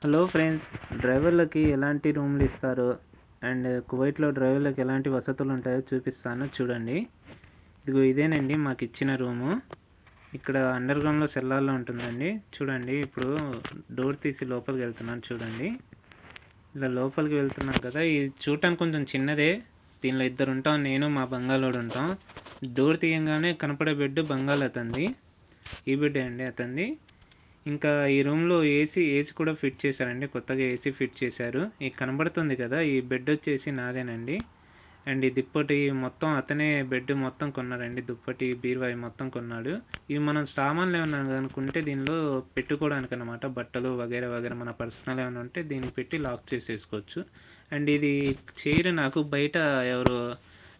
Hello friends, డ్రైవర్లకి ఎలాంటి రూమ్లు ఇస్తారు అండ్ కువైట్లో డ్రైవర్లకు ఎలాంటి వసతులు ఉంటాయో చూపిస్తాను చూడండి. ఇదేనండి మాకు ఇచ్చిన రూము. ఇక్కడ అండర్ గ్రౌండ్లో సెల్లార్లో ఉంటుందండి. చూడండి, ఇప్పుడు డోర్ తీసి లోపలికి వెళ్తున్నాను చూడండి. ఇలా లోపలికి వెళ్తున్నాను కదా, ఇది చూడటానికి కొంచెం చిన్నదే. దీనిలో ఇద్దరు ఉంటాం, నేను మా బంగాళోడు ఉంటాం. డోర్ తీయంగానే కనపడే బెడ్ బంగాల్ అతంది, ఈ బెడ్ అండి అతంది. ఇంకా ఈ రూమ్లో ఏసీ కూడా ఫిట్ చేశారండి, కొత్తగా ఏసీ ఫిట్ చేశారు. ఈ కనబడుతుంది కదా, ఈ బెడ్ వచ్చేసి నాదేనండి. అండ్ ఈ దుప్పటి మొత్తం అతనే బెడ్ మొత్తం కొన్నాడండి, దుప్పటి బీరువాయి మొత్తం కొన్నాడు. ఇవి మనం సామాన్లు ఏమన్నా అనుకుంటే దీనిలో పెట్టుకోవడానికి అనమాట, బట్టలు వగేరా వగేరా మన పర్సనల్ ఏమైనా ఉంటే దీనికి పెట్టి లాక్ చేసేసుకోవచ్చు. అండ్ ఇది చైర్ నాకు బయట ఎవరు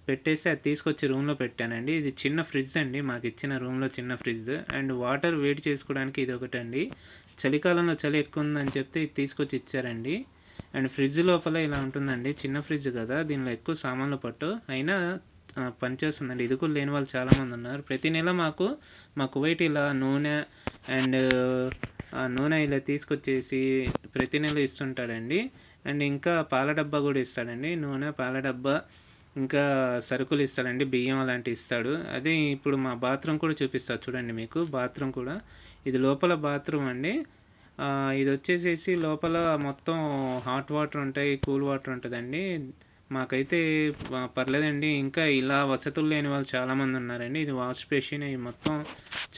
పెట్టేసి అది తీసుకొచ్చి రూమ్లో పెట్టానండి. ఇది చిన్న ఫ్రిడ్జ్ అండి, మాకు ఇచ్చిన రూమ్లో చిన్న ఫ్రిడ్జ్. అండ్ వాటర్ వేడి చేసుకోవడానికి ఇది ఒకటండి. చలికాలంలో చలి ఎక్కువ ఉందని చెప్తే ఇది తీసుకొచ్చి ఇచ్చారండి. అండ్ ఫ్రిడ్జ్ లోపల ఇలా ఉంటుందండి, చిన్న ఫ్రిడ్జ్ కదా, దీనిలో ఎక్కువ సామాన్లు పట్టు అయినా పనిచేస్తుందండి. ఇది కూడా లేని వాళ్ళు చాలామంది ఉన్నారు. ప్రతి నెల మాకు మా కువైట్ ఇలా నూనె అండ్ నూనె ఇలా తీసుకొచ్చేసి ప్రతి నెల ఇస్తుంటాడండి. అండ్ ఇంకా పాల డబ్బా కూడా ఇస్తాడండి, నూనె పాల డబ్బా, ఇంకా సరుకులు ఇస్తాడండి, బియ్యం అలాంటివి ఇస్తాడు. అదే ఇప్పుడు మా బాత్రూమ్ కూడా చూపిస్తాను చూడండి మీకు. బాత్రూమ్ కూడా ఇది లోపల బాత్రూమ్ అండి. ఇది వచ్చేసేసి లోపల మొత్తం హాట్ వాటర్ ఉంటాయి, కూల్ వాటర్ ఉంటుందండి. మాకైతే పర్లేదండి. ఇంకా ఇలా వసతులు లేని వాళ్ళు చాలామంది ఉన్నారండి. ఇది వాష్ బేసిన్, ఇది మొత్తం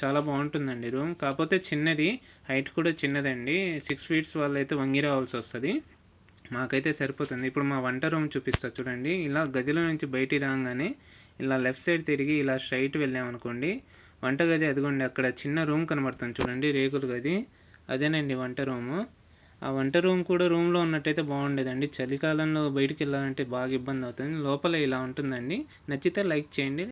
చాలా బాగుంటుందండి రూమ్. కాకపోతే చిన్నది, హైట్ కూడా చిన్నదండి. 6 ఫీట్స్ వాళ్ళైతే వంగి రావాల్సి వస్తుంది. మాకైతే సరిపోతుంది. ఇప్పుడు మా వంట రూమ్ చూపిస్తా చూడండి. ఇలా గదిలో నుంచి బయటికి రాగానే ఇలా లెఫ్ట్ సైడ్ తిరిగి ఇలా స్ట్రైట్ వెళ్ళామనుకోండి, వంటగది అదిగోండి, అక్కడ చిన్న రూమ్ కనబడుతుంది చూడండి, రేకుల గది, అదేనండి వంట రూము. ఆ వంట రూమ్ కూడా రూమ్లో ఉన్నట్టయితే బాగుండేదండి. చలికాలంలో బయటికి వెళ్ళాలంటే బాగా ఇబ్బంది అవుతుంది. లోపల ఇలా ఉంటుందండి. నచ్చితే లైక్ చేయండి.